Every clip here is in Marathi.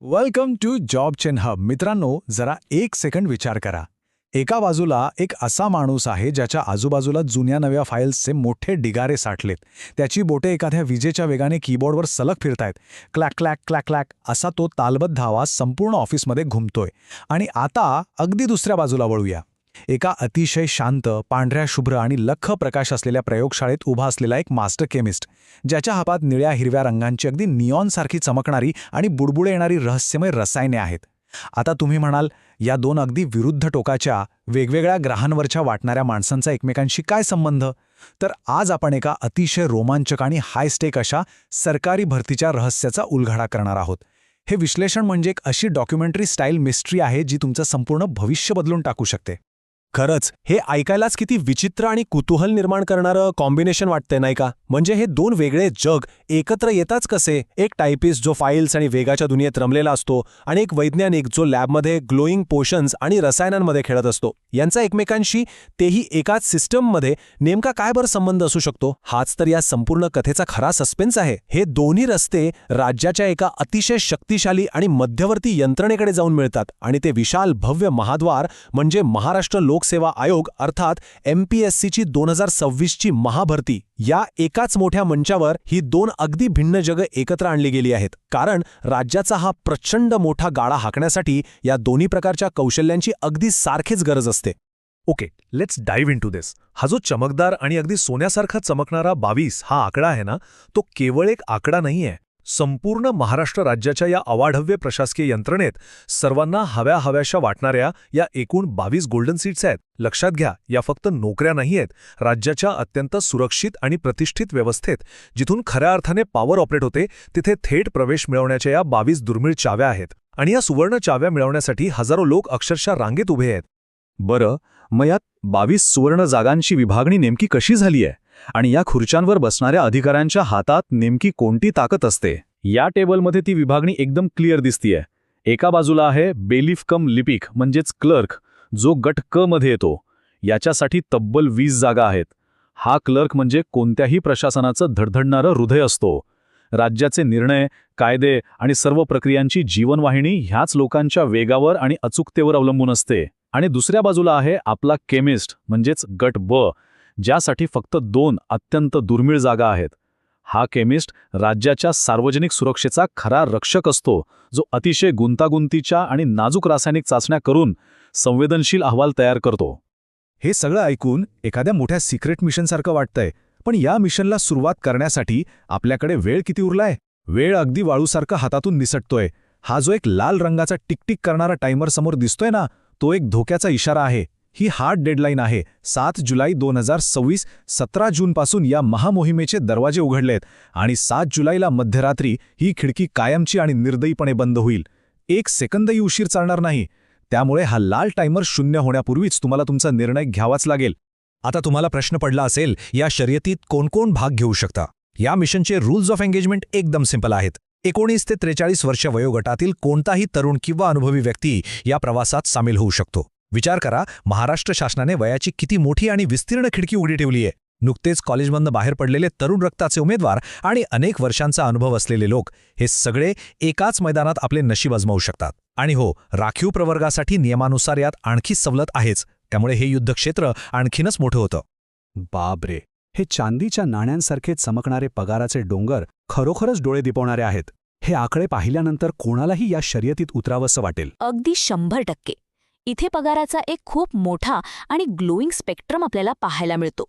Welcome to Job Chain Hub. मित्रांनो, जरा एक सेकंड विचार करा. एका बाजूला एक असा माणूस आहे ज्याच्या आजूबाजूला जुन्या नव्या फाईल्सचे मोठे ढिगारे साठलेत. त्याची बोटे एखाद्या विजेच्या वेगाने कीबोर्डवर सलग फिरतायत. क्लॅक क्लॅक क्लॅक क्लॅक असा तो तालबद्ध आवाज संपूर्ण ऑफिसमध्ये घुमतोय. आणि आता अगदी दुसऱ्या बाजूला वळूया. एका अतिशय शांत, पांढऱ्या शुभ्र आणि लख्ख प्रकाश असलेल्या प्रयोगशाळेत उभा असलेला एक मास्टर केमिस्ट, ज्याच्या हातात निळ्या हिरव्या रंगांची अगदी निऑनसारखी चमकणारी आणि बुडबुडे येणारी रहस्यमय रसायने आहेत. आता तुम्ही म्हणाल, या दोन अगदी विरुद्ध टोकाच्या, वेगवेगळ्या ग्रहांवरच्या वाटणाऱ्या माणसांचा एकमेकांशी काय संबंध? तर आज आपण एका अतिशय रोमांचक आणि हायस्टेक अशा सरकारी भरतीच्या रहस्याचा उलगडा करणार आहोत. हे विश्लेषण म्हणजे एक अशी डॉक्युमेंटरी स्टाईल मिस्ट्री आहे जी तुमचं संपूर्ण भविष्य बदलून टाकू शकते. खरंच हे ऐकायलाच किती विचित्र आणि कुतूहल निर्माण करणारं कॉम्बिनेशन वाटतंय, नाही का? म्हणजे हे दोन वेगळे जग एकत्र येताच कसे? एक टायपिस्ट जो फाईल्स आणि वेगाच्या दुनियेत रमलेला असतो, आणि एक वैज्ञानिक जो लॅबमध्ये ग्लोईंग पोशन्स आणि रसायनांमध्ये खेळत असतो. यांचा एकमेकांशी, तेही एकाच सिस्टममध्ये, नेमका काय बरं संबंध असू शकतो? हाच तर या संपूर्ण कथेचा खरा सस्पेन्स आहे. हे दोन्ही रस्ते राज्याच्या एका अतिशय शक्तिशाली आणि मध्यवर्ती यंत्रणेकडे जाऊन मिळतात, आणि ते विशाल भव्य महाद्वार म्हणजे महाराष्ट्र लोकसेवा आयोग अर्थात MPSCची 2026ची महाभरती. या एकाच मोठ्या मंचावर ही दोन अगदी भिन्न जगं एकत्र आणली गेली आहेत. कारण राज्याचा हा प्रचंड मोठा गाडा हाकण्यासाठी या दोन्ही प्रकारच्या कौशल्यांची अगदी सारखीच गरज असते. ओके, लेट्स डाईव्ह इनटू दिस. हा जो चमकदार आणि अगदी सोन्यासारखा चमकणारा 22 हा आकडा आहे ना, तो केवळ एक आकडा नाहीये. संपूर्ण महाराष्ट्र राज्याच्या या अवाढव्य प्रशासकीय यंत्रणेत सर्वांना हव्याशा वाटणाऱ्या या एकूण 22 गोल्डन सीट्स आहेत. लक्षात घ्या, या फक्त नोकऱ्या नाहीयेत. राज्याच्या अत्यंत सुरक्षित आणि प्रतिष्ठित व्यवस्थेत, जिथून खऱ्या अर्थाने पॉवर ऑपरेट होते, तिथे थेट प्रवेश मिळवण्याच्या या 22 दुर्मिळ चाव्या आहेत. आणि या सुवर्ण चाव्या मिळवण्यासाठी हजारो लोक अक्षरशः रांगेत उभे आहेत. बरं, मग यात 22 सुवर्ण जागांची विभागणी नेमकी कशी झाली आहे? आणि या खुर्च्यांवर बसणाऱ्या अधिकाऱ्यांच्या हातात नेमकी कोणती ताकद असते? या टेबलमध्ये ती विभागणी एकदम क्लिअर दिसतीये. एका बाजूला आहे बेलिफ कम लिपिक म्हणजेच क्लर्क, जो गट क मध्ये येतो. याच्यासाठी तब्बल 20 जागा आहेत. हा क्लर्क म्हणजे कोणत्याही प्रशासनाचं धडधडणारं हृदय असतो. राज्याचे निर्णय, कायदे आणि सर्व प्रक्रियांची जीवनवाहिनी ह्याच लोकांच्या वेगावर आणि अचूकतेवर अवलंबून असते. आणि दुसऱ्या बाजूला आहे आपला केमिस्ट म्हणजेच गट ब, ज्यासाठी फक्त 2 अत्यंत दुर्मिळ जागा आहेत. हा केमिस्ट राज्याच्या सार्वजनिक सुरक्षेचा खरा रक्षक असतो, जो अतिशय गुंतागुंतीच्या आणि नाजूक रासायनिक चाचण्या करून संवेदनशील अहवाल तयार करतो. हे सगळं ऐकून एखाद्या मोठ्या सिक्रेट मिशनसारखं वाटतंय. पण या मिशनला सुरुवात करण्यासाठी आपल्याकडे वेळ किती उरलाय? वेळ अगदी वाळूसारखा हातातून निसटतोय. हा जो एक लाल रंगाचा टिकटिक करणारा टायमर समोर दिसतोय ना, तो एक धोक्याचा इशारा आहे. ही हार्ड डेडलाईन आहे. 7 जुलै 2026. 17 जूनपासून या महामोहिमेचे दरवाजे उघडलेत, आणि 7 जुलैला मध्यरात्री ही खिडकी कायमची आणि निर्दयीपणे बंद होईल. एक सेकंदही उशीर चालणार नाही. त्यामुळे हा लाल टायमर शून्य होण्यापूर्वीच तुम्हाला तुमचा निर्णय घ्यावाच लागेल. आता तुम्हाला प्रश्न पडला असेल, या शर्यतीत कोण कोण भाग घेऊ शकता? या मिशनचे रूल्स ऑफ एंगेजमेंट एकदम सिंपल आहेत. 19 ते 43 वर्ष वयोगटातील कोणताही तरुण किंवा अनुभवी व्यक्ती या प्रवासात सामील होऊ शकतो. विचार करा, महाराष्ट्र शासनाने वयाची किती मोठी आणि विस्तीर्ण खिडकी उघडी ठेवली आहे. नुकतेच कॉलेजमधून बाहेर पडलेले तरुण रक्ताचे उमेदवार आणि अनेक वर्षांचा अनुभव असलेले लोक, हे सगळे एकाच मैदानात आपले नशीब आजमावू शकतात. आणि हो, राखीव प्रवर्गासाठी नियमानुसार यात आणखी सवलत आहेच. त्यामुळे हे युद्धक्षेत्र आणखीनच मोठं होतं. बापरे, हे चांदीच्या नाण्यांसारखे चमकणारे पगाराचे डोंगर खरोखरच डोळे दिपवणारे आहेत. हे आकडे पाहिल्यानंतर कोणालाही या शर्यतीत उतरावंसं वाटेल. अगदी 100%. इथे पगाराचा एक खूप मोठा आणि ग्लोईंग स्पेक्ट्रम आपल्याला पाहायला मिळतो.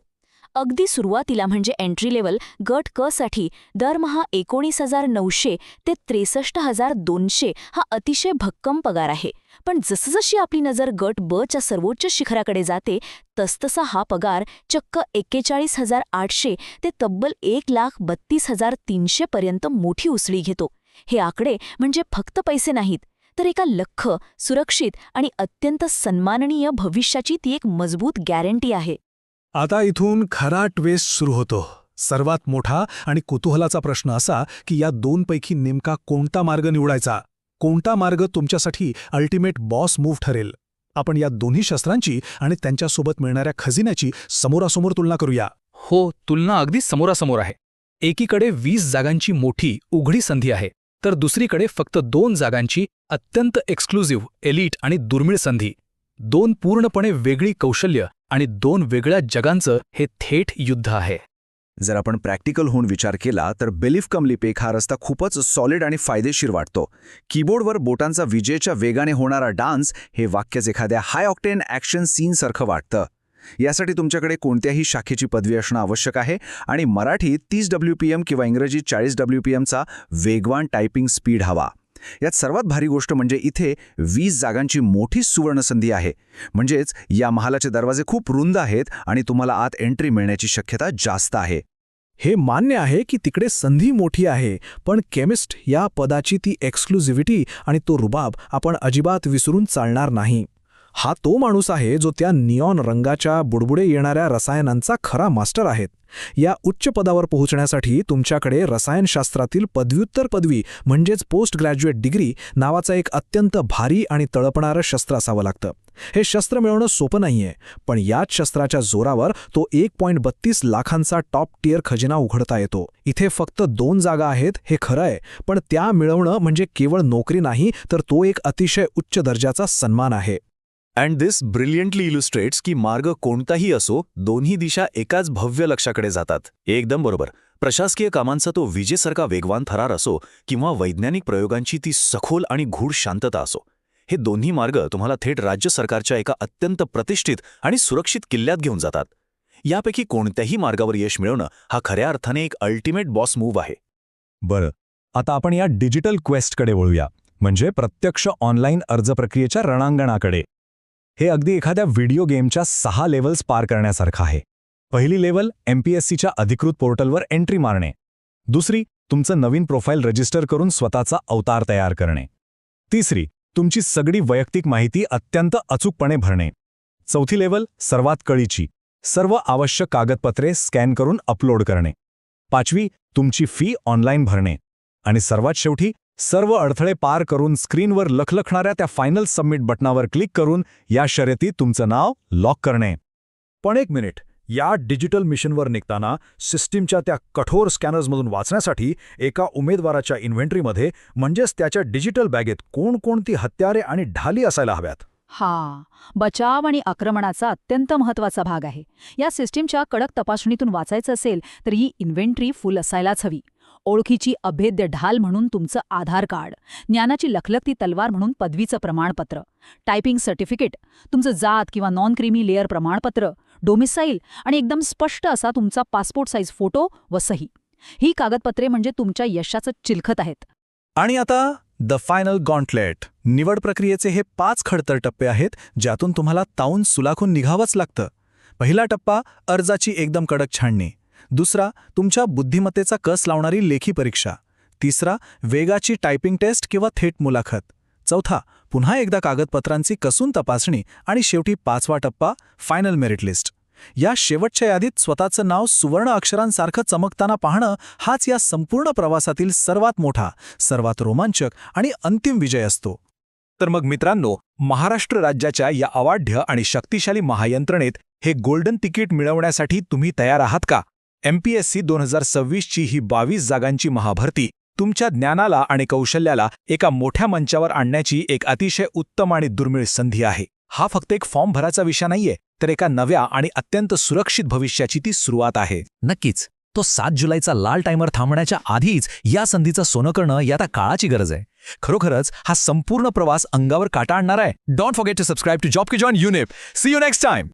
अगदी सुरुवातीला म्हणजे एंट्री लेवल गट क साठी दरमहा 19,900 ते 63,200 हा अतिशय भक्कम पगार आहे. पण जसजशी आपली नजर गट ब च्या सर्वोच्च शिखराकडे जाते, तसतसा हा पगार चक्क 41,800 ते तब्बल 1,32,300 पर्यंत मोठी उसळी घेतो. हे आकडे म्हणजे फक्त पैसे नाहीत, तर एका लख्ख, सुरक्षित आणि अत्यंत सन्माननीय भविष्याची ती एक मजबूत गॅरंटी आहे. आता इथून खरा ट्विस्ट सुरू होतो. सर्वात मोठा आणि कुतूहलाचा प्रश्न असा की या दोनपैकी नेमका कोणता मार्ग निवडायचा? कोणता मार्ग तुमच्यासाठी अल्टिमेट बॉस मूव्ह ठरेल? आपण या दोन्ही शस्त्रांची आणि त्यांच्यासोबत मिळणाऱ्या खजिन्याची समोरासमोर तुलना करूया. हो, तुलना अगदी समोरासमोर आहे. एकीकडे 20 जागांची मोठी उघडी संधी आहे, तर दुसरीकडे फक्त 2 जागांची अत्यंत एक्सक्लुझिव्ह, एलिट आणि दुर्मिळ संधी. 2 पूर्णपणे वेगळी कौशल्य आणि 2 वेगळ्या जगांचं हे थेट युद्ध आहे. जर आपण प्रॅक्टिकल होऊन विचार केला तर बिलीफ कम लिपेक हा रस्ता खूपच सॉलिड आणि फायदेशीर वाटतो. कीबोर्डवर बोटांचा विजेच्या वेगाने होणारा डान्स हे वाक्यच एखाद्या हाय ऑक्टेन ॲक्शन सीनसारखं वाटतं. यासाठी तुमच्याकडे कोणत्याही शाखेची पदवी असणं आवश्यक आहे आणि मराठीत 30 WPM किंवा इंग्रजीत 40 WPMचा वेगवान टायपिंग स्पीड हवा. यात सर्वात भारी गोष्ट म्हणजे इथे 20 जागांची मोठी सुवर्णसंधी आहे. म्हणजेच या महालाचे दरवाजे खूप रुंद आहेत आणि तुम्हाला आत एंट्री मिळण्याची शक्यता जास्त आहे. हे मान्य आहे की तिकडे संधी मोठी आहे, पण केमिस्ट या पदाची ती एक्सक्लुझिव्हिटी आणि तो रुबाब आपण अजिबात विसरून चालणार नाही. हा तो माणूस आहे जो त्या निऑन रंगाच्या बुडबुडे येणाऱ्या रसायनांचा खरा मास्टर आहेत. या उच्च पदावर पोहोचण्यासाठी तुमच्याकडे रसायनशास्त्रातील पदव्युत्तर पदवी म्हणजेच पोस्ट ग्रॅज्युएट डिग्री नावाचं एक अत्यंत भारी आणि तळपणारं शस्त्र असावं लागतं. हे शस्त्र मिळवणं सोपं नाहीये, पण याच शस्त्राच्या जोरावर तो 1.32 लाखांचा टॉप टियर खजिना उघडता येतो. इथे फक्त 2 जागा आहेत हे खरं आहे, पण त्या मिळवणं म्हणजे केवळ नोकरी नाही, तर तो एक अतिशय उच्च दर्जाचा सन्मान आहे. अँड दिस ब्रिलियंटली इल्युस्ट्रेट्स की मार्ग कोणताही असो, दोन्ही दिशा एकाच भव्य लक्ष्याकडे जातात. एकदम बरोबर. प्रशासकीय कामांचा तो विजेसारखा वेगवान थरार असो किंवा वैज्ञानिक प्रयोगांची ती सखोल आणि गूढ शांतता असो, हे दोन्ही मार्ग तुम्हाला थेट राज्य सरकारच्या एका अत्यंत प्रतिष्ठित आणि सुरक्षित किल्ल्यात घेऊन जातात. यापैकी कोणत्याही मार्गावर यश मिळवणं हा खऱ्या अर्थाने एक अल्टिमेट बॉस मूव्ह आहे. बरं, आता आपण या डिजिटल क्वेस्टकडे वळूया, म्हणजे प्रत्यक्ष ऑनलाईन अर्ज प्रक्रियेच्या रणांगणाकडे. हे अगदी एखाद्या व्हिडिओ गेमच्या 6 लेव्हल्स पार करण्यासारखं आहे. पहिली लेव्हल MPSCच्या अधिकृत पोर्टलवर एंट्री मारणे. दुसरी, तुमचं नवीन प्रोफाईल रजिस्टर करून स्वतःचा अवतार तयार करणे. तिसरी, तुमची सगळी वैयक्तिक माहिती अत्यंत अचूकपणे भरणे. चौथी लेव्हल, सर्वात कळीची, सर्व आवश्यक कागदपत्रे स्कॅन करून अपलोड करणे. पाचवी, तुमची फी ऑनलाईन भरणे. आणि सर्वात शेवटी, सर्व अडथळे पार करून स्क्रीनवर लखलखणाऱ्या त्या फायनल सबमिट बटनावर क्लिक करून या शर्यतीत तुमचं नाव लॉक करणे. पण एक मिनिट, या डिजिटल मिशनवर निघताना सिस्टीमच्या त्या कठोर स्कॅनर्समधून वाचण्यासाठी एका उमेदवाराच्या इन्व्हेंटरीमध्ये म्हणजेच त्याच्या डिजिटल बॅगेत कोणकोणती हत्यारे आणि ढाली असायला हव्यात? हा बचाव आणि आक्रमणाचा अत्यंत महत्त्वाचा भाग आहे. या सिस्टीमच्या कडक तपासणीतून वाचायचं असेल तर ही इन्व्हेंटरी फुल असायलाच हवी. ओळखीची अभेद्य ढाल म्हणून तुमचं आधार कार्ड, ज्ञानाची लखलखती तलवार म्हणून पदवीचं प्रमाणपत्र, टायपिंग सर्टिफिकेट, तुमचं जात किंवा नॉन क्रीमी लेअर प्रमाणपत्र, डोमिसाईल आणि एकदम स्पष्ट असा तुमचा पासपोर्ट साईज फोटो व सही. ही कागदपत्रे म्हणजे तुमच्या यशाचं चिलखत आहेत. आणि आता द फायनल गॉन्टलेट. निवड प्रक्रियेचे हे 5 खडतर टप्पे आहेत, ज्यातून तुम्हाला तावून सुलाखून निघावंच लागतं. पहिला टप्पा, अर्जाची एकदम कडक छाननी. दुसरा, तुमच्या बुद्धिमत्तेचा कस लावणारी लेखी परीक्षा. तिसरा, वेगाची टायपिंग टेस्ट किंवा थेट मुलाखत. चौथा, पुन्हा एकदा कागदपत्रांची कसून तपासणी. आणि शेवटी 5वा टप्पा, फायनल मेरिट लिस्ट. या शेवटच्या यादीत स्वतःचं नाव सुवर्ण अक्षरांसारखं चमकताना पाहणं हाच या संपूर्ण प्रवासातील सर्वात मोठा, सर्वात रोमांचक आणि अंतिम विजय असतो. तर मग मित्रांनो, महाराष्ट्र राज्याच्या या अवाढ्य आणि शक्तिशाली महायंत्रणेत हे गोल्डन तिकीट मिळवण्यासाठी तुम्ही तयार आहात का? MPSC 2026ची ही 22 जागांची महाभरती तुमच्या ज्ञानाला आणि कौशल्याला एका मोठ्या मंचावर आणण्याची एक अतिशय उत्तम आणि दुर्मिळ संधी आहे. हा फक्त एक फॉर्म भराचा विषय नाहीये, तर एका नव्या आणि अत्यंत सुरक्षित भविष्याची ती सुरुवात आहे. नक्कीच. तो 7 जुलैचा लाल टायमर थांबण्याच्या आधीच या संधीचं सोनं करणं या आता काळाची गरज आहे. खरोखरच हा संपूर्ण प्रवास अंगावर काटा आणणार आहे. Don't forget to subscribe to जॉब की जॉन युनिप. See you next time.